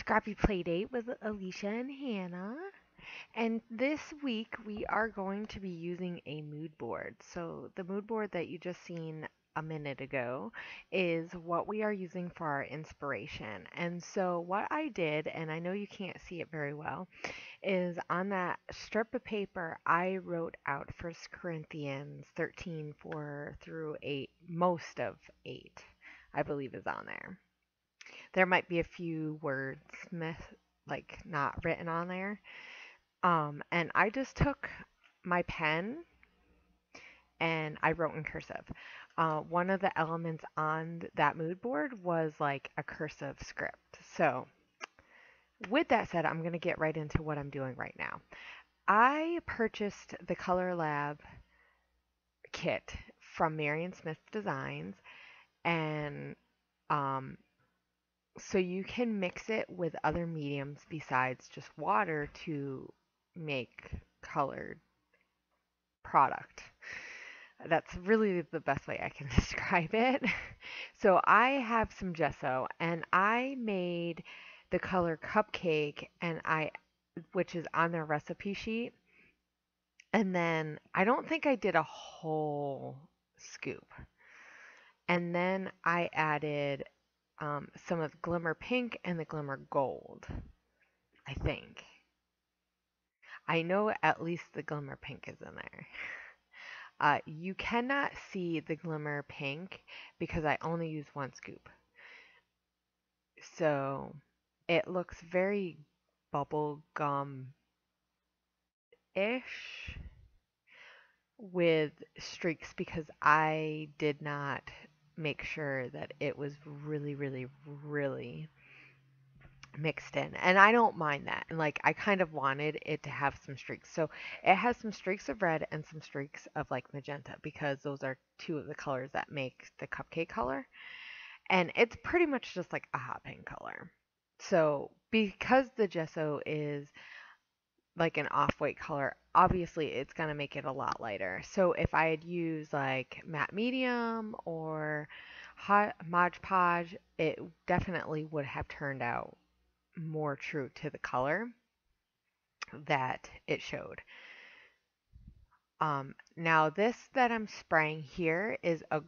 Scrappy Playdate with Alicia and Hannah. And this week we are going to be using a mood board. So the mood board that you just seen a minute ago is what we are using for our inspiration. And so what I did, and I know you can't see it very well, is on that strip of paper I wrote out First Corinthians 13 4 through 8, most of 8, I believe is on there. There might be a few words like not written on there. And I just took my pen and I wrote in cursive. One of the elements on that mood board was like a cursive script. So, with that said, I'm going to get right into what I'm doing right now. I purchased the Color Lab kit from Marion Smith Designs, and um, so you can mix it with other mediums besides just water to make colored product. That's really the best way I can describe it. So I have some gesso and I made the color cupcake and I which is on their recipe sheet. And then I don't think I did a whole scoop. And then I added some of the glimmer pink and the glimmer gold, I think. I know at least the glimmer pink is in there. You cannot see the glimmer pink because I only use one scoop. So it looks very bubble gum-ish with streaks because I did not make sure that it was really, really, really mixed in. And I don't mind that. And like I kind of wanted it to have some streaks. So it has some streaks of red and some streaks of like magenta because those are two of the colors that make the cupcake color. And it's pretty much just like a hot pink color. So because the gesso is like an off-white color, obviously it's going to make it a lot lighter. So if I had used like matte medium or hot Mod Podge, it definitely would have turned out more true to the color that it showed. Now this that I'm spraying here is a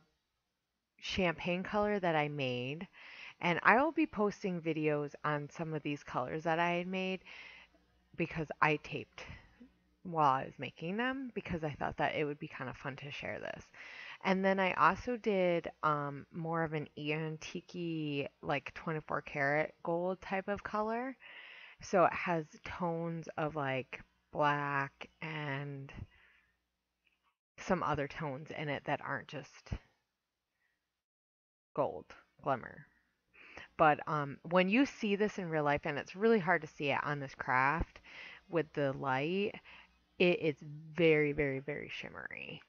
champagne color that I made, and I will be posting videos on some of these colors that I had made because I taped while I was making them because I thought that it would be kind of fun to share this. And then I also did more of an antique like 24 karat gold type of color. So it has tones of like black and some other tones in it that aren't just gold glimmer. But when you see this in real life, and it's really hard to see it on this craft with the light, it is very, very, very shimmery.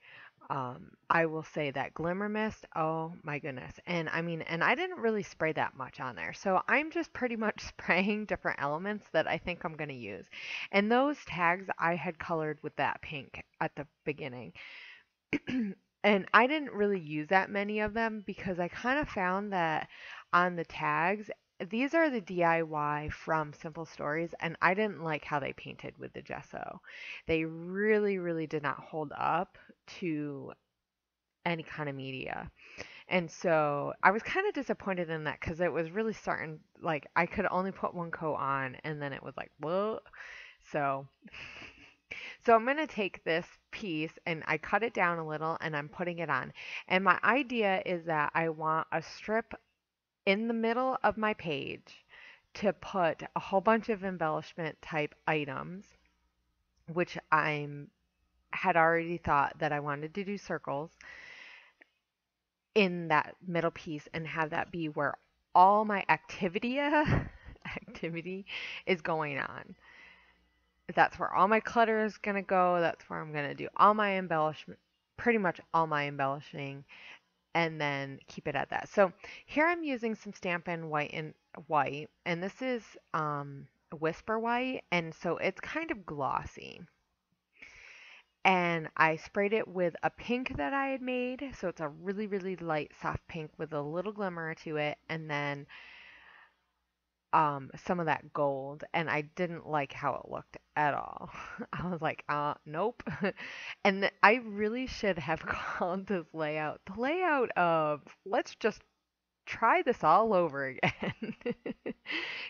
I will say that glimmer mist, oh my goodness. And I mean, and I didn't really spray that much on there. So I'm just pretty much spraying different elements that I think I'm going to use. And those tags I had colored with that pink at the beginning. And I didn't really use that many of them because I kind of found that on the tags, these are the DIY from Simple Stories, and I didn't like how they painted with the gesso. They really, really did not hold up to any kind of media. And so I was kind of disappointed in that because it was really starting, like, I could only put one coat on, and then it was like, whoa. So so I'm going to take this piece and I cut it down a little and I'm putting it on. And my idea is that I want a strip in the middle of my page to put a whole bunch of embellishment type items, which I'm had already thought that I wanted to do circles in that middle piece and have that be where all my activity is going on. That's where all my clutter is going to go. That's where I'm going to do all my embellishment, pretty much all my embellishing, and then keep it at that. So here I'm using some Stampin' White, and this is Whisper White, and so it's kind of glossy. And I sprayed it with a pink that I had made, so it's a really, really light, soft pink with a little glimmer to it, and then some of that gold, and I didn't like how it looked at all. I was like, nope. And I really should have called this layout the layout of let's just try this all over again.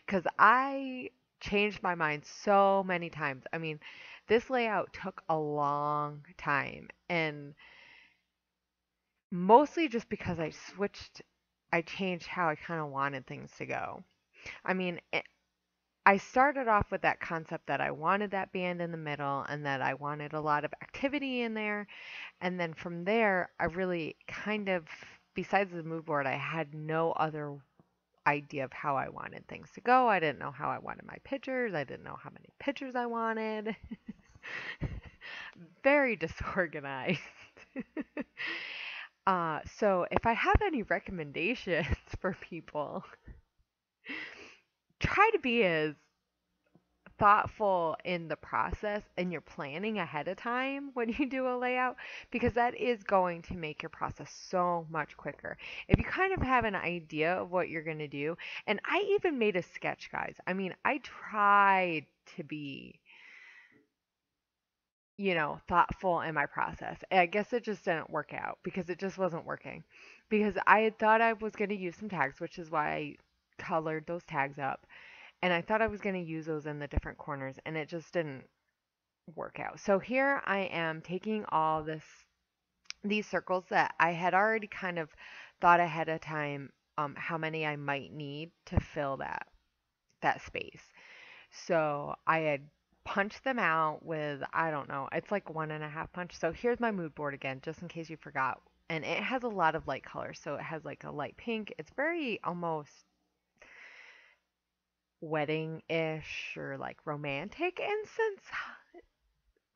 Because I changed my mind so many times. I mean, this layout took a long time, and mostly just because I changed how I kind of wanted things to go. I mean, I started off with that concept that I wanted that band in the middle and that I wanted a lot of activity in there. And then from there, I really kind of, besides the mood board, I had no other idea of how I wanted things to go. I didn't know how I wanted my pictures. I didn't know how many pictures I wanted. Very disorganized. So if I have any recommendations for people, try to be as thoughtful in the process and you're planning ahead of time when you do a layout, because that is going to make your process so much quicker. If you kind of have an idea of what you're going to do, and I even made a sketch, guys. I mean, I tried to be, thoughtful in my process. I guess it just didn't work out because it just wasn't working. Because I had thought I was going to use some tags, which is why I colored those tags up. And I thought I was going to use those in the different corners, and it just didn't work out. So here I am taking all these circles that I had already kind of thought ahead of time how many I might need to fill that space. So I had punched them out with, I don't know, it's like 1.5 punch. So here's my mood board again, just in case you forgot. And it has a lot of light colors. So it has like a light pink. It's very almost wedding-ish or like romantic. And since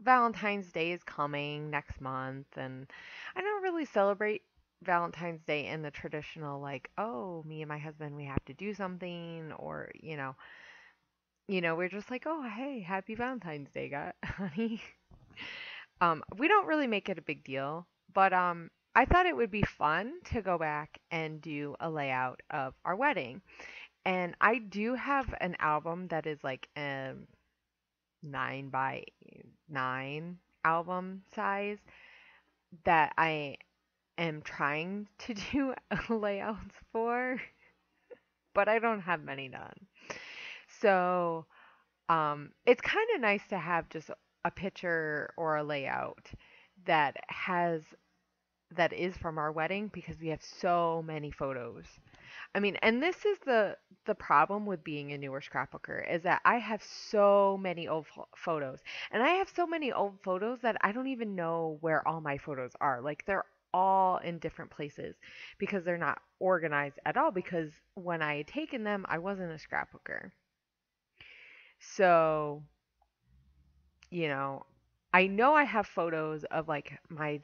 Valentine's Day is coming next month, and I don't really celebrate Valentine's Day in the traditional, like, oh, me and my husband, we have to do something, or we're just like, oh, hey, happy Valentine's Day, guy, honey. We don't really make it a big deal, but I thought it would be fun to go back and do a layout of our wedding. And I do have an album that is like 9 by 9 album size that I am trying to do layouts for, but I don't have many done. So it's kind of nice to have just a picture or a layout that has that is from our wedding because we have so many photos. I mean, and this is the problem with being a newer scrapbooker is that I have so many old photos, and I have so many old photos that I don't even know where all my photos are. Like they're all in different places because they're not organized at all. Because when I had taken them, I wasn't a scrapbooker, so you know. I know I have photos of like my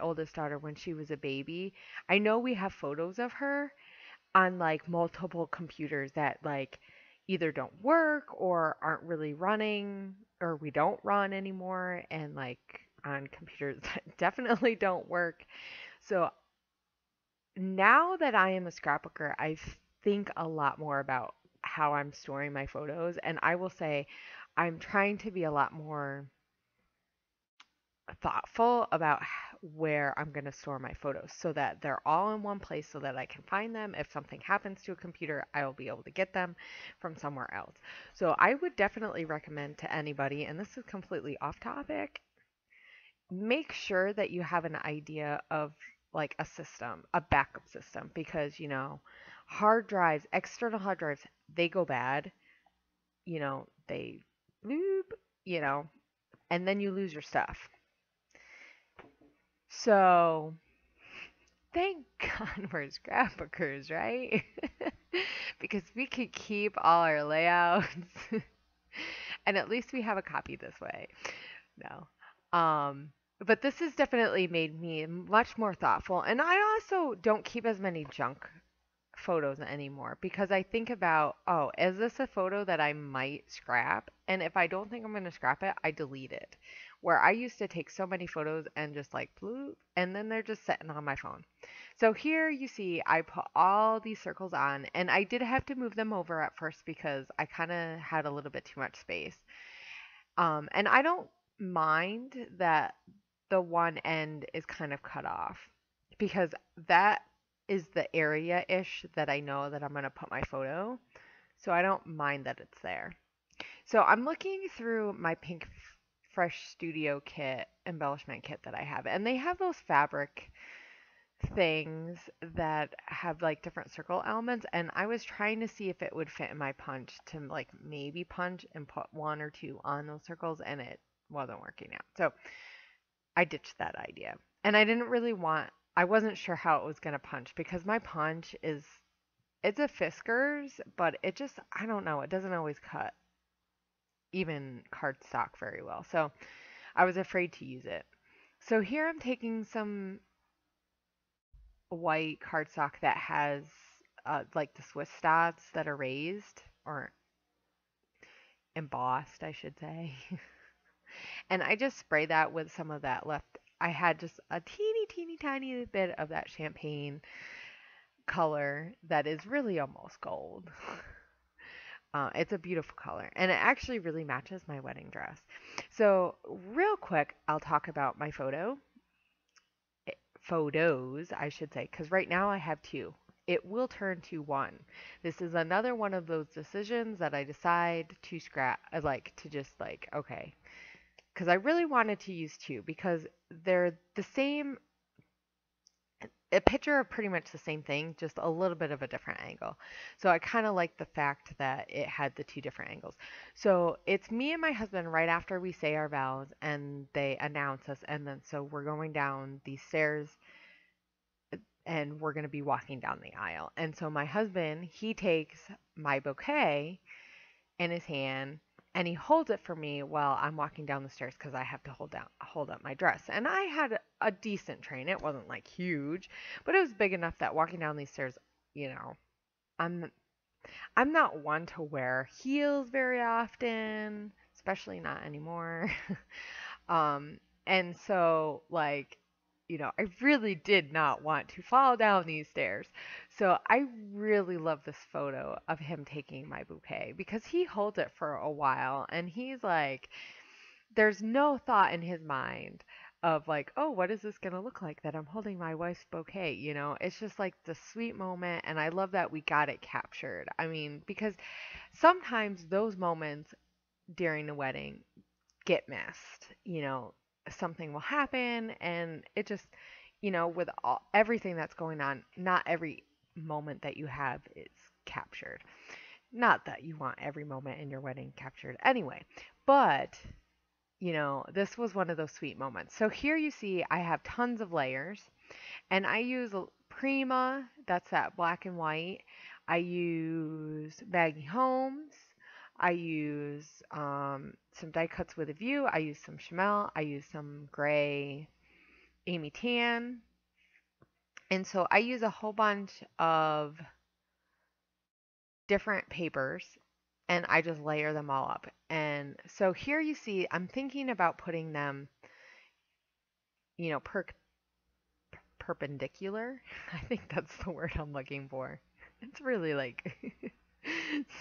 oldest daughter when she was a baby. I know we have photos of her, on like multiple computers that like either don't work or aren't really running or we don't run anymore, and like on computers that definitely don't work. So now that I am a scrapbooker, I think a lot more about how I'm storing my photos, and I will say I'm trying to be a lot more thoughtful about where I'm going to store my photos so that they're all in one place so that I can find them. If something happens to a computer, I will be able to get them from somewhere else. So I would definitely recommend to anybody, and this is completely off topic, make sure that you have an idea of like a system, a backup system, because, hard drives, external hard drives, they go bad, they bloop, you know, and then you lose your stuff. So thank God we're scrapbookers, right? Because we could keep all our layouts and at least we have a copy this way. No. But this has definitely made me much more thoughtful. And I also don't keep as many junk photos anymore because I think about, oh, is this a photo that I might scrap? And if I don't think I'm going to scrap it, I delete it. Where I used to take so many photos and just like bloop, and then they're just sitting on my phone. So here you see I put all these circles on, and I did have to move them over at first because I kind of had a little bit too much space. And I don't mind that the one end is kind of cut off because that is the area-ish that I know that I'm going to put my photo. So I don't mind that it's there. So I'm looking through my Pink Fresh Studio kit, embellishment kit that I have, and they have those fabric things that have like different circle elements, and I was trying to see if it would fit in my punch to like maybe punch and put one or two on those circles, and it wasn't working out. So I ditched that idea. And I wasn't sure how it was going to punch because my punch it's a Fiskars, but it just, I don't know, it doesn't always cut even cardstock very well. So I was afraid to use it. So here I'm taking some white cardstock that has like the Swiss dots that are raised or embossed, I should say. And I just spray that with some of that left. I had just a teeny, teeny, tiny bit of that champagne color that is really almost gold. It's a beautiful color, and it actually really matches my wedding dress. So, real quick, I'll talk about my photos, I should say, because right now I have two. It will turn to one. This is another one of those decisions that I decide to scrap, like to just like, okay, because I really wanted to use two because they're the same, a picture of pretty much the same thing, just a little bit of a different angle. So I kind of like the fact that it had the two different angles. So it's me and my husband right after we say our vows and they announce us. And then so we're going down these stairs and we're going to be walking down the aisle. And so my husband, he takes my bouquet in his hand and he holds it for me while I'm walking down the stairs because I have to hold up my dress. And I had a decent train. It wasn't like huge, but it was big enough that walking down these stairs, you know, I'm I'm not one to wear heels very often, especially not anymore. And so like, I really did not want to fall down these stairs. So I really love this photo of him taking my bouquet because he holds it for a while and he's like, there's no thought in his mind of like, oh, what is this going to look like that I'm holding my wife's bouquet? It's just like the sweet moment. And I love that we got it captured. I mean, because sometimes those moments during the wedding get missed. Something will happen and it just, with everything that's going on, not every moment that you have is captured. Not that you want every moment in your wedding captured anyway, but this was one of those sweet moments. So here you see I have tons of layers and I use Prima, that's that black and white. I use Maggie Holmes. I use some die cuts with a view. I use some Chamel. I use some gray Amy Tan. And so I use a whole bunch of different papers and I just layer them all up. And so here you see I'm thinking about putting them, you know, perpendicular. I think that's the word I'm looking for. It's really like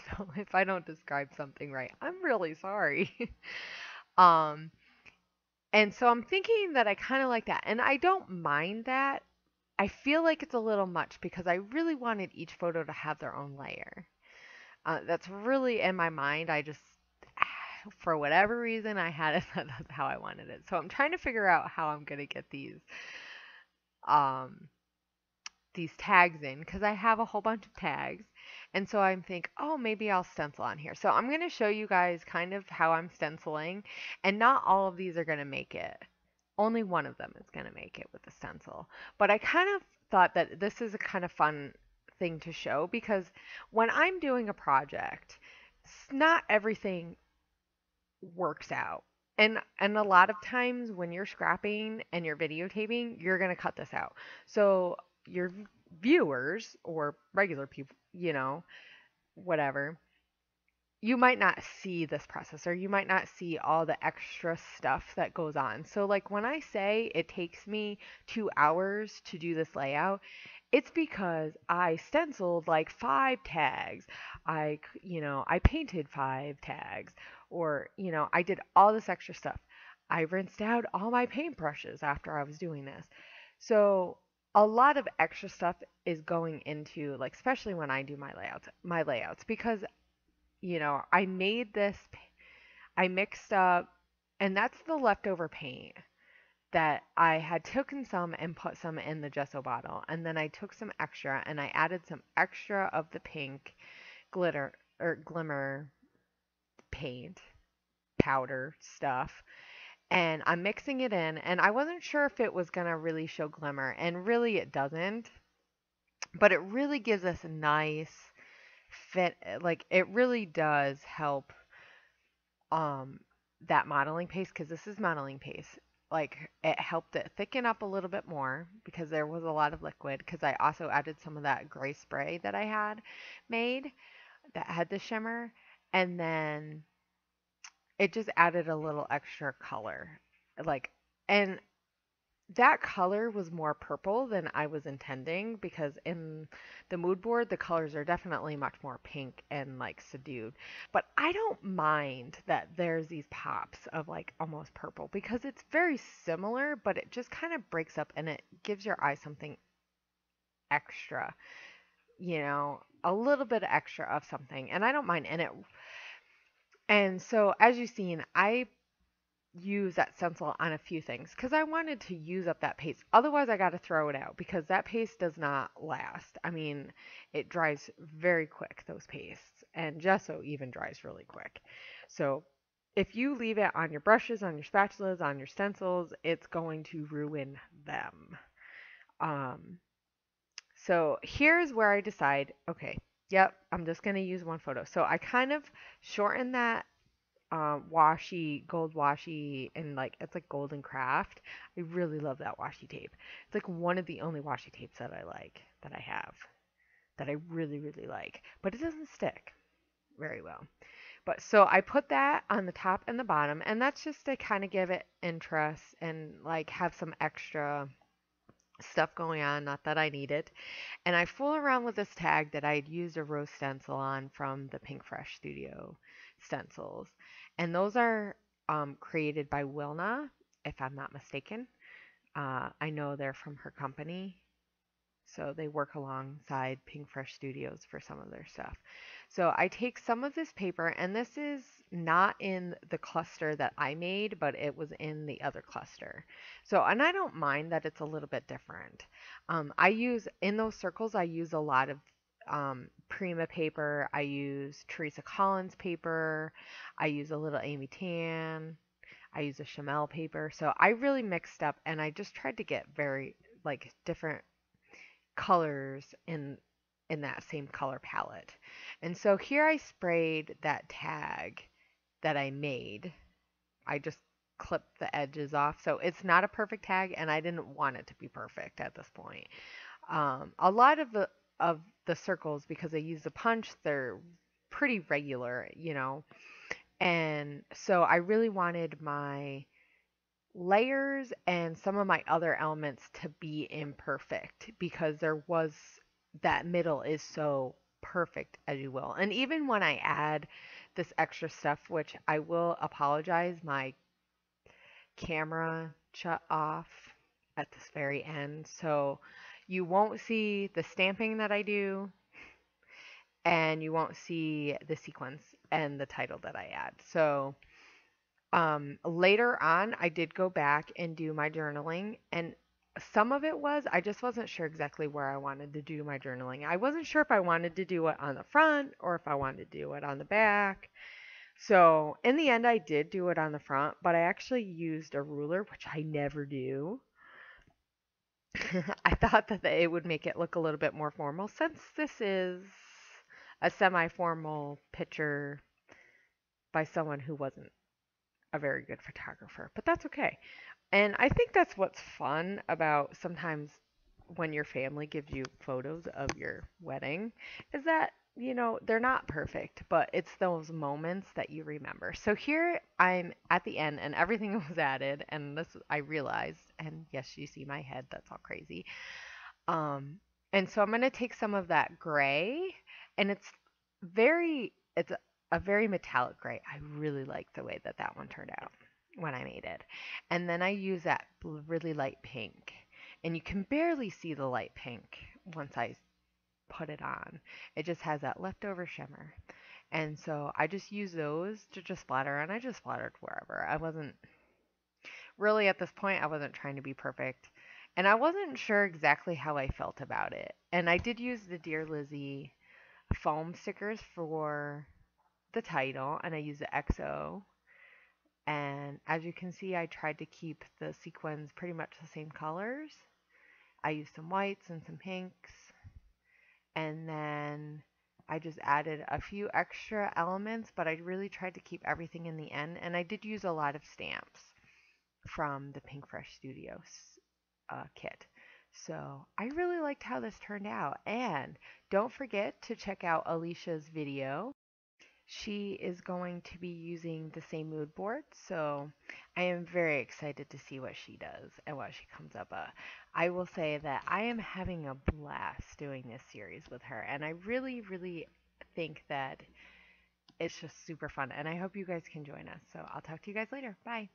so if I don't describe something right, I'm really sorry. um and so I'm thinking that I kind of like that and I don't mind that. I feel like it's a little much because I really wanted each photo to have their own layer. That's really in my mind. I just, for whatever reason, I had it. That's how I wanted it. So I'm trying to figure out how I'm gonna get um, these tags in because I have a whole bunch of tags. And so I'm think, oh, maybe I'll stencil on here. So I'm gonna show you guys kind of how I'm stenciling, and not all of these are gonna make it. Only one of them is gonna make it with the stencil. But I kind of thought that this is a kind of fun thing to show because when I'm doing a project, not everything works out. And a lot of times when you're scrapping and you're videotaping, you're going to cut this out. So you're viewers or regular people, whatever, you might not see this process or you might not see all the extra stuff that goes on. So, like when I say it takes me 2 hours to do this layout, it's because I stenciled like 5 tags. I painted 5 tags, or, I did all this extra stuff. I rinsed out all my paintbrushes after I was doing this. So, a lot of extra stuff is going into, like, especially when I do my layouts because I made this, I mixed up, and that's the leftover paint that I had taken some and put some in the gesso bottle. And then I took some extra and I added some extra of the pink glitter or glimmer paint powder stuff. And I'm mixing it in, and I wasn't sure if it was going to really show glimmer, and really it doesn't, but it really gives us a nice fit. Like, it really does help um that modeling paste, because this is modeling paste. Like, it helped it thicken up a little bit more because there was a lot of liquid, because I also added some of that gray spray that I had made that had the shimmer, and then it just added a little extra color. Like, and that color was more purple than I was intending, because in the mood board, the colors are definitely much more pink and like subdued. But I don't mind that there's these pops of like almost purple, because it's very similar, but it just kind of breaks up and it gives your eye something extra, a little bit extra of something. And I don't mind. And so as you've seen, I use that stencil on a few things because I wanted to use up that paste. Otherwise, I got to throw it out because that paste does not last. I mean, it dries very quick, those pastes, and gesso even dries really quick. So if you leave it on your brushes, on your spatulas, on your stencils, it's going to ruin them. Um, so here's where I decide, okay, yep, I'm just going to use one photo. So I kind of shorten that washi, gold washi, and like it's like golden craft. I really love that washi tape. It's like one of the only washi tapes that I like, that I have, that I really, really like. But it doesn't stick very well. But so I put that on the top and the bottom, and that's just to kind of give it interest and like have some extra stuff going on, not that I need it. And I fool around with this tag that I had used a rose stencil on from the Pink Fresh Studio stencils. And those are created by Wilna, if I'm not mistaken. I know they're from her company. So they work alongside Pink Fresh Studios for some of their stuff. So I take some of this paper, and this is not in the cluster that I made, but it was in the other cluster. So, and I don't mind that it's a little bit different. I use, in those circles, I use a lot of Prima paper. I use Teresa Collins paper. I use a little Amy Tan. I use a Chamel paper. So I really mixed up, and I just tried to get very, like, different colors in that same color palette. And so here I sprayed that tag that I made. I just clipped the edges off. So it's not a perfect tag, and I didn't want it to be perfect at this point. A lot of the circles, because I use a punch, they're pretty regular, And so I really wanted my layers and some of my other elements to be imperfect, because there was, that middle is so perfect, as you will. And even when I add this extra stuff, which I will apologize, my camera shut off at this very end. So you won't see the stamping that I do, and you won't see the sequence and the title that I add. So later on, I did go back and do my journaling, and some of it was, I just wasn't sure exactly where I wanted to do my journaling. I wasn't sure if I wanted to do it on the front or if I wanted to do it on the back. So in the end, I did do it on the front, but I actually used a ruler, which I never do. I thought that it would make it look a little bit more formal, since this is a semi-formal picture by someone who wasn't a very good photographer, but that's okay. And I think that's what's fun about sometimes when your family gives you photos of your wedding is that, they're not perfect, but it's those moments that you remember. So here I'm at the end and everything was added and this I realized, and yes, you see my head, that's all crazy. Um, and so I'm going to take some of that gray, and it's a very metallic gray. I really like the way that that one turned out when I made it. And then I use that really light pink. And you can barely see the light pink once I put it on. It just has that leftover shimmer. And so I just use those to just splatter, and I just splattered wherever. I wasn't really at this point, I wasn't trying to be perfect. And I wasn't sure exactly how I felt about it. And I did use the Dear Lizzie foam stickers for the title, and I used the XO. And as you can see, I tried to keep the sequins pretty much the same colors. I used some whites and some pinks. And then I just added a few extra elements, but I really tried to keep everything in the end. And I did use a lot of stamps from the Pink Fresh Studios kit. So I really liked how this turned out. And don't forget to check out Alicia's video. She is going to be using the same mood board, so I am very excited to see what she does and what she comes up with. I will say that I am having a blast doing this series with her, and I really, really think that it's just super fun, and I hope you guys can join us. So I'll talk to you guys later. Bye.